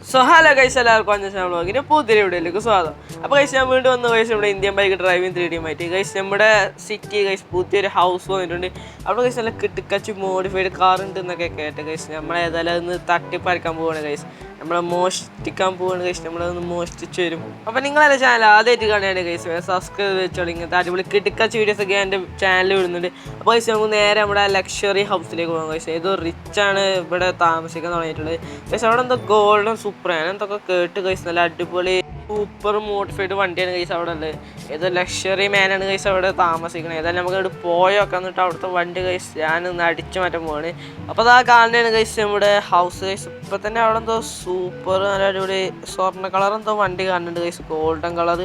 So hello guys, എല്ലാവർക്കും അഞ്ചാം വ്ളോഗിൻ്റെ പുതിയ വീഡിയോയിലേക്ക് സ്വാഗതം. അപ്പോൾ ഗൈസ് ഞാൻ വീണ്ടും വന്ന ഗൈസ് നമ്മുടെ ഇന്ത്യൻ ബൈക്ക് ഡ്രൈവിംഗ് 3D ആയിട്ട് ഗൈസ് നമ്മുടെ സിറ്റി ഗൈസ് പുതിയൊരു ഹൗസ് വന്നിട്ടുണ്ട്. അവിടെ ഗൈസ് നല്ല കിട്ടുക്കച്ച് മോഡിഫൈഡ് കാർ ഉണ്ട് എന്നൊക്കെ കേട്ട് ഗൈസ് നമ്മളേതായാലും അതൊന്ന് തട്ടിപ്പറിക്കാൻ പോവാണ് ഗൈസ്. നമ്മളെ മോഷ്ടിക്കാൻ പോവാണ് ഗൈസ്, നമ്മളതൊന്ന് മോഷ്ടിച്ച് വരും. അപ്പോൾ നിങ്ങളെ ചാനൽ ആദ്യമായിട്ട് കാണുകയാണ് ഗൈസ്, സബ്സ്ക്രൈബ് വെച്ചോളൂ. ഇങ്ങനത്തെ അടിപൊളി കിട്ടുക്കച്ച് വീഡിയോസ് ഒക്കെ എൻ്റെ ചാനലിൽ വിടുന്നുണ്ട്. അപ്പോൾ ഗൈസ് നമുക്ക് നേരെ നമ്മുടെ ലക്ഷറി ഹൗസിലേക്ക് പോകാം ഗൈസ്. ഏതോ റിച്ചാണ് ഇവിടെ താമസിക്കാൻ തുടങ്ങിയിട്ടുള്ളത് ഗൈസ്. അവിടെ എന്തോ ഗോൾഡൻ സൂപ്പർ എന്തൊക്കെ കേട്ട് ഗൈസ്, നല്ല അടിപൊളി സൂപ്പർ മോഡിഫൈഡ് വണ്ടിയാണ് ഗൈസ് അവിടെ ഉള്ളത്. ഏതോ ലക്ഷറി മാനാണ് ഗൈസ് അവിടെ താമസിക്കുന്നത്. ഏതായാലും നമുക്ക് അവിടെ പോയൊക്കെ എന്നിട്ട് അവിടുത്തെ വണ്ടി ഗൈസ് ഞാനൊന്ന് അടിച്ചു മാറ്റാൻ പോവാണ്. അപ്പോൾ അതാ കാണുന്നതാണ് ഗൈസ് നമ്മുടെ ഹൗസ് ഗൈസ്. ഇപ്പം തന്നെ അവിടെ എന്തോ സൂപ്പർ നല്ല അടിപൊളി സ്വർണ്ണ കളർ എന്തോ വണ്ടി കാണുന്നുണ്ട് guys, golden colour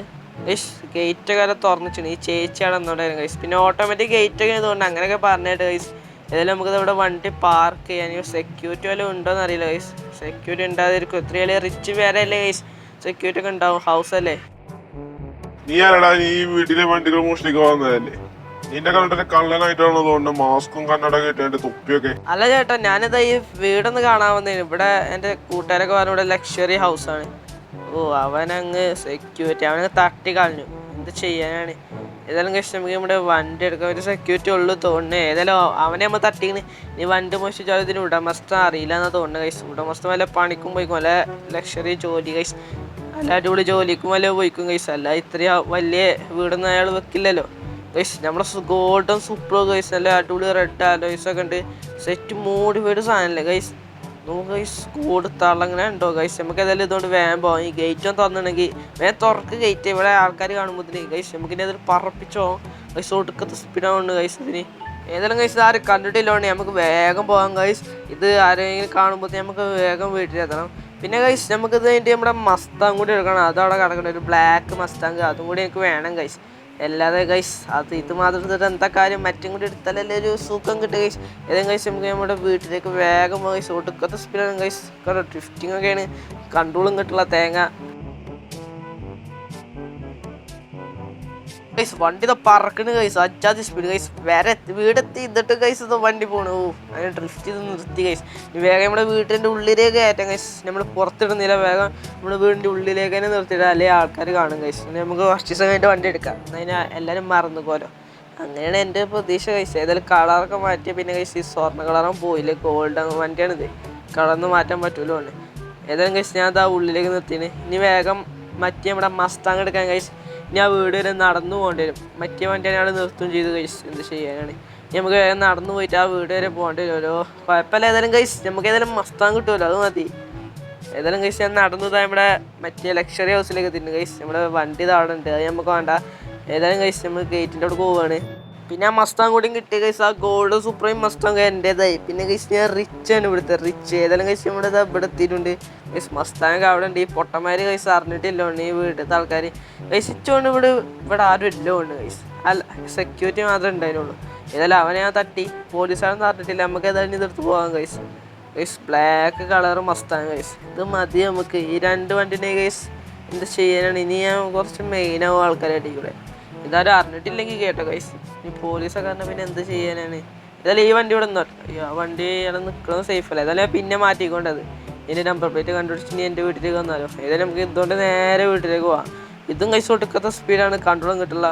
guys. Gate ഒക്കെ തുറന്നിട്ടുണ്ട്, ഈ ചേച്ചിയാണ് എന്നുണ്ടായിരുന്നു ഗൈസ്. പിന്നെ ഓട്ടോമാറ്റിക് ഗേറ്റ് ഒക്കെ ഇതുകൊണ്ട് അങ്ങനെയൊക്കെ പറഞ്ഞിട്ട് ഗൈസ്. ഏതായാലും നമുക്കത് ഇവിടെ വണ്ടി പാർക്ക് ചെയ്യാൻ സെക്യൂരിറ്റി വല്ലതും ഉണ്ടോയെന്ന് അറിയില്ല ഗൈസ്. സെക്യൂരിറ്റി ഉണ്ടാതിരിക്കും, ഇത്ര വലിയ റിച്ച് വേറെ അല്ലേ ഗൈസ്, സെക്യൂരിറ്റി ഒക്കെ ഉണ്ടാവും. ഹൗസ് അല്ലേ? നീ ആരടാ? നീ വീട്ടിലെ വണ്ടികൾ മോഷ്ടിക്കാൻ വന്നതല്ലേ? നിന്റെ കണ്ടിട്ട് കള്ളനായിട്ടാണോ തോന്നുന്നു മാസ്കും കണ്ണടൊക്കെ ഇട്ട് തുപ്പിയൊക്കെ? അല്ല ചേട്ടാ, ഞാനിതാ ഈ വീടൊന്ന് കാണാൻ വന്നേന്. ഇവിടെ എൻ്റെ കൂട്ടുകാരൊക്കെ പറഞ്ഞു ഇവിടെ ലക്ഷറി ഹൗസാണ്. ഓ അവനങ്ങ് സെക്യൂരിറ്റി അവനങ്ങ് തട്ടി കളഞ്ഞു, എന്ത് ചെയ്യാനാണ്. ഏതായാലും കഷ്ടം നമുക്ക് നമ്മുടെ വണ്ടി എടുക്കാൻ ഒരു സെക്യൂരിറ്റി ഉള്ളു തോന്നുന്നു. ഏതായാലും അവനെ നമ്മൾ തട്ടിക്കണ്. ഇനി വണ്ടി മോഷിച്ചാൽ ഇതിന് ഉടമസ്ഥ അറിയില്ല എന്നാ തോന്നുന്നു കൈസ്. ഉടമസ്ഥ വല്ല പണിക്കും പോയിക്കും, അല്ല ലക്ഷറി ജോലി കൈസ്, അല്ല അടിപൊളി ജോലിക്കും വല്ല പോയിക്കും കൈസ്. അല്ല ഇത്രയും വലിയ വീടൊന്നും അയാൾ വെക്കില്ലല്ലോ ഗൈസ്. നമ്മുടെ ഗോൾഡൻ സൂപ്പർ ഗൈസ്, നല്ല അടിപൊളി റെഡ് ആലോയ്സ് ഒക്കെ ഉണ്ട്, സെറ്റ് മോഡിഫൈഡ് സാധനമല്ലേ ഗൈസ്. നമുക്ക് ഗൈസ് കോഡ് തള്ളങ്ങനെ ഉണ്ടോ ഗൈസ്. നമുക്ക് ഏതായാലും ഇതുകൊണ്ട് വേഗം പോകാം. ഈ ഗേറ്റ് ഒന്ന് തുറന്നിട്ടുണ്ടെങ്കിൽ വേഗം തുറക്ക് ഗേറ്റ്. ഇവിടെ ആൾക്കാർ കാണുമ്പോഴത്തേന് ഗൈസ് നമുക്ക് ഇനി അതിൽ പറപ്പിച്ചോ ഗൈസ്. ഒടുക്കത്തെ സ്പീഡാവുണ്ട് ഗൈസ് ഇതിന്. ഏതായാലും ഗൈസ് ആരും കണ്ടിട്ടില്ലോണ്ട് നമുക്ക് വേഗം പോകാം ഗൈസ്. ഇത് ആരെങ്കിലും കാണുമ്പോഴത്തേ നമുക്ക് വേഗം വീട്ടിലെത്തണം. പിന്നെ ഗൈസ് നമുക്കിത് വേണ്ടി നമ്മുടെ മസ്താങ് കൂടി എടുക്കണം. അതവിടെ കിടക്കണം, ഒരു ബ്ലാക്ക് മസ്താങ്, അതും കൂടി എനിക്ക് വേണം ഗൈസ്. അല്ലാതെ ഗൈസ് ഇത് മാത്രം എടുത്തിട്ട് എന്താ കാര്യം, മറ്റും കൂടി എടുത്താലല്ലേ ഒരു സുഖം കിട്ടുക ഗൈസ്. ഏതെങ്കിലും ഗൈസ് നമുക്ക് നമ്മുടെ വീട്ടിലേക്ക് വേഗം ഗൈസ്. ഒടുക്കത്തെ സ്പീഡാണ് ഗൈസ്, ഡ്രിഫ്റ്റിംഗ് ഒക്കെയാണ്, കൺട്രോളും കിട്ടുള്ള തേങ്ങ ഗൈസ്. വണ്ടി ഇതാ പറക്കണ് ഗൈസ്, അജാതി സ്പീഡ് ഗൈസ്. വേറെ വീടെത്തി എന്നിട്ട് ഗൈസ് ഇത് വണ്ടി പോണു. ഓ അങ്ങനെ ഡ്രിഫ്റ്റ് ചെയ്ത് നിർത്തി ഗൈസ്. വേഗം നമ്മുടെ വീട്ടിൻ്റെ ഉള്ളിലേക്ക് കയറ്റാം ഗൈസ്. നമ്മൾ പുറത്തിടുന്നില്ല, വേഗം നമ്മുടെ വീടിൻ്റെ ഉള്ളിലേക്ക് തന്നെ നിർത്തിയിടുക, അല്ലെങ്കിൽ ആൾക്കാർ കാണും ഗൈസ്. നമുക്ക് കുറച്ച് ദിവസം കഴിഞ്ഞിട്ട് വണ്ടി എടുക്കാം, എന്നതിന് എല്ലാവരും മറന്നു പോരോ. അങ്ങനെയാണ് എൻ്റെ പ്രതീക്ഷ ഗൈസ്. ഏതായാലും കളറൊക്കെ മാറ്റിയ പിന്നെ ഗൈസ് ഈ സ്വർണ്ണ കളറും പോയില്ലേ, ഗോൾഡ് വണ്ടിയാണിത്, കളർന്ന് മാറ്റാൻ പറ്റുമല്ലോ ആണ്. ഏതായാലും ഗൈസ് ഞാൻ അതാ ഉള്ളിലേക്ക് നിർത്തിന്. ഇനി വേഗം മറ്റേ നമ്മുടെ മസ്താങ് എടുക്കാൻ ഗൈസ്. ഇനി ആ വീട് വരെ നടന്നു പോകേണ്ടി വരും. മറ്റേ വണ്ടി അയാൾ നിർത്തും ചെയ്ത് ഗൈസ്, എന്ത് ചെയ്യാനാണ്. ഇനി നമുക്ക് വേഗം നടന്നു പോയിട്ട് ആ വീട് വരെ പോകേണ്ടി വരുമല്ലോ. കുഴപ്പമില്ല. ഏതായാലും ഗൈസ് നമുക്ക് ഏതായാലും മസ്താങ് കിട്ടുമല്ലോ, അത് മതി. ഏതായാലും ഗൈസ് ഞാൻ നടന്നത് നമ്മുടെ മറ്റേ ലക്ഷറി ഹൗസിലേക്ക് എത്തിയിട്ടുണ്ട് ഗൈസ്. നമ്മുടെ വണ്ടി താഴെ ഉണ്ട്, അത് നമുക്ക് വേണ്ട. ഏതായാലും ഗൈസ് നമ്മൾ ഗേറ്റിൻ്റെ അവിടെ പോവുകയാണ്. പിന്നെ ആ മസ്താങ് കൂടിയും കിട്ടിയ ഗൈസ്, ആ ഗോൾഡ് സൂപ്രീം മസ്താങ് എൻ്റേതായി. പിന്നെ ഗൈസ് ഞാൻ റിച്ച് ആണ് ഇവിടുത്തെ, റിച്ച്. ഏതായാലും ഗൈസ് നമ്മുടെ ഇവിടെ എത്തിയിട്ടുണ്ട് ഗൈസ്. മസ്താങ് അവിടെ ഉണ്ട്. ഈ പൊട്ടന്മാർ ഗൈസ് അറിഞ്ഞിട്ടില്ലോ ഈ വീട്ടിലത്തെ ആൾക്കാർ ഗൈസ്. ഇച്ചുകൊണ്ട് ഇവിടെ ആരും ഇല്ലോ ഉണ്ട് ഗൈസ്, അല്ല സെക്യൂരിറ്റി മാത്രമേ ഉണ്ടായിരുന്നുള്ളൂ. ഏതായാലും അവനെ ഞാൻ തട്ടി, പോലീസുകാരൊന്നും അറിഞ്ഞിട്ടില്ല. നമുക്ക് ഏതായാലും ഇതെടുത്ത് പോകാം guys. Guys black colour Mustang guys, ഇത് മതി നമുക്ക്. ഈ രണ്ട് വണ്ടിനെ ഗൈസ് എന്ത് ചെയ്യാനാണ്. ഇനി ഞാൻ കുറച്ച് മെയിനാവും ആൾക്കാരായിട്ട് ഇവിടെ. ഇതാരും അറിഞ്ഞിട്ടില്ലെങ്കിൽ കേട്ടോ ഗൈസ്. ഈ പോലീസൊക്കെ പറഞ്ഞാൽ പിന്നെ എന്ത് ചെയ്യാനാണ്. ഏതായാലും ഈ വണ്ടി ഇവിടെ നിന്നോ, ആ വണ്ടി ഇവിടെ നിൽക്കുന്നത് സേഫ് അല്ല. ഏതായാലും പിന്നെ മാറ്റിക്കൊണ്ടത്. ഇതിൻ്റെ നമ്പർ പ്ലേറ്റ് കണ്ടുപിടിച്ച് ഇനി എൻ്റെ വീട്ടിലേക്ക് വന്നാലോ. ഏതായാലും നമുക്ക് ഇതുകൊണ്ട് നേരെ വീട്ടിലേക്ക് പോവാം. ഇതും ഗൈസ് ഒടുക്കത്തെ സ്പീഡാണ്, കൺട്രോളും കിട്ടില്ല.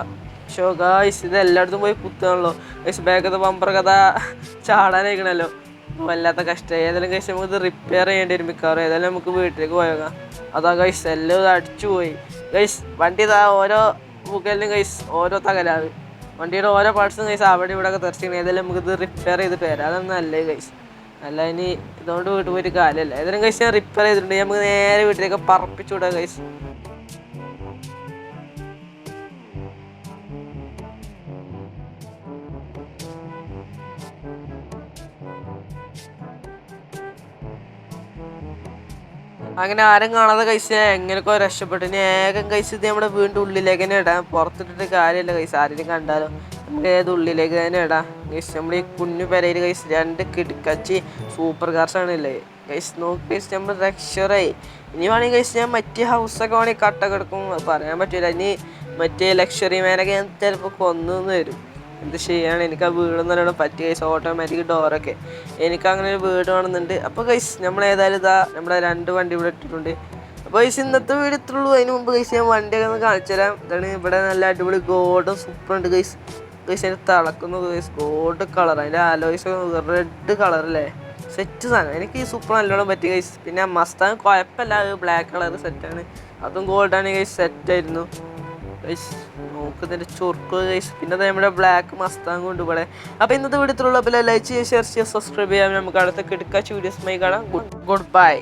ഷോ ഗൈസ് ഇത് എല്ലായിടത്തും പോയി കുത്താണല്ലോ ഗൈസ്. ബാക്കത്തെ ബമ്പർ കഥ ചാടാനായിക്കണല്ലോ, വല്ലാത്ത കഷ്ടമായി. ഏതായാലും ഗൈസ് നമുക്കിത് റിപ്പയർ ചെയ്യേണ്ടി വരും മിക്കവാറും. ഏതായാലും നമുക്ക് വീട്ടിലേക്ക് പോയേക്കാം. അതാ ഗൈസ് എല്ലാം അടിച്ചു പോയി ഗൈസ്. വണ്ടി ഇതാ ഓരോ മുകളിലും ഗൈസ് ഓരോ തകരാറ്, വണ്ടിയുടെ ഓരോ പാർട്സും ഗൈസ് അവിടെ ഇവിടെ ഒക്കെ തെറിച്ചിരിക്കണം. ഏതായാലും നമുക്കിത് റിപ്പയർ ചെയ്തിട്ട് വരാം, അതൊന്നും നല്ലേ ഗൈസ്. അല്ല ഇനി ഇതുകൊണ്ട് വീട്ടിൽ പോയിട്ട് കാര്യമല്ല. ഏതായാലും ഗൈസ് ഞാൻ റിപ്പയർ ചെയ്തിട്ടുണ്ട്. നമുക്ക് നേരെ വീട്ടിലേക്ക് പറപ്പിച്ചു വിടാം ഗൈസ്. അങ്ങനെ ആരും കാണാതെ കഴിച്ച് എങ്ങനെയൊക്കെ രക്ഷപ്പെട്ടു. ഇനി ഏകം കഴിച്ച് ഇത് നമ്മുടെ വീടിൻ്റെ ഉള്ളിലേക്ക് തന്നെ ഇടാം, പുറത്തിട്ടിട്ട് കാര്യമല്ല കഴിച്ച്. ആരെങ്കിലും കണ്ടാലോ നമുക്ക് ഏത് ഉള്ളിലേക്ക് തന്നെ ഇടാം കഴിച്ച്. നമ്മൾ ഈ കുഞ്ഞു പെരയിൽ കഴിച്ച് രണ്ട് കിടക്കച്ചി സൂപ്പർ കാർസാണ് ഇല്ലേ കഴിച്ച്. നോക്കി കഴിച്ച് നമ്മൾ രക്ഷറായി. ഇനി വേണമെങ്കിൽ കഴിച്ച് ഞാൻ മറ്റേ ഹൗസൊക്കെ വേണമെങ്കിൽ കട്ടൊക്കെ എടുക്കും, പറയാൻ പറ്റില്ല. ഇനി മറ്റേ ലക്ഷറി മാനൊക്കെ ഞാൻ ചിലപ്പോൾ കൊന്നു വരും. എന്ത് ചെയ്യാണ്, എനിക്ക് ആ വീട് നല്ലോണം പറ്റി ഗൈസ്. ഓട്ടോമാറ്റിക് ഡോറൊക്കെ എനിക്ക് അങ്ങനെ ഒരു വീട് വേണമെന്നുണ്ട്. അപ്പോൾ ഗൈസ് നമ്മൾ ഏതായാലും ഇതാ നമ്മുടെ 2 വണ്ടി ഇവിടെ ഇട്ടിട്ടുണ്ട്. അപ്പോൾ ഗൈസ് ഇന്നത്തെ വീട് ഇത്രയുള്ളൂ. അതിന് മുമ്പ് ഗൈസ് ഞാൻ വണ്ടിയൊക്കെ ഒന്ന് കാണിച്ചു തരാം. ഇതാണ് ഇവിടെ നല്ല അടിപൊളി ഗോൾഡും സൂപ്പറുണ്ട് ഗൈസ്. ഗൈസ് അതിന് തിളക്കുന്നു ഗൈസ്, ഗോൾഡ് കളർ, അതിൻ്റെ ആലോയ്സ് റെഡ് കളറല്ലേ, സെറ്റ് സാധനം. എനിക്ക് ഈ സൂപ്പർ നല്ലോണം പറ്റി ഗൈസ്. പിന്നെ മസ്താങ് കുഴപ്പമില്ല, അത് ബ്ലാക്ക് കളർ സെറ്റാണ്, അതും ഗോൾഡാണ് ഗൈസ്, സെറ്റായിരുന്നു ഗൈസ്. നോക്കുന്നതിൻ്റെ ചൊർക്ക് ഗൈസ്. പിന്നെ നമ്മുടെ ബ്ലാക്ക് മസ്താങ് കൊണ്ട് ഇവിടെ. അപ്പോൾ ഇന്നത്തെ വീഡിയോ ഇത്രയുള്ളൂ. അപ്പോൾ ലൈക്ക് ചെയ്യുക, ഷെയർ ചെയ്യുക, സബ്സ്ക്രൈബ് ചെയ്യാം. നമുക്ക് അടുത്ത കിടക്കാച്ച വീഡിയോസുമായി കാണാം. Good bye.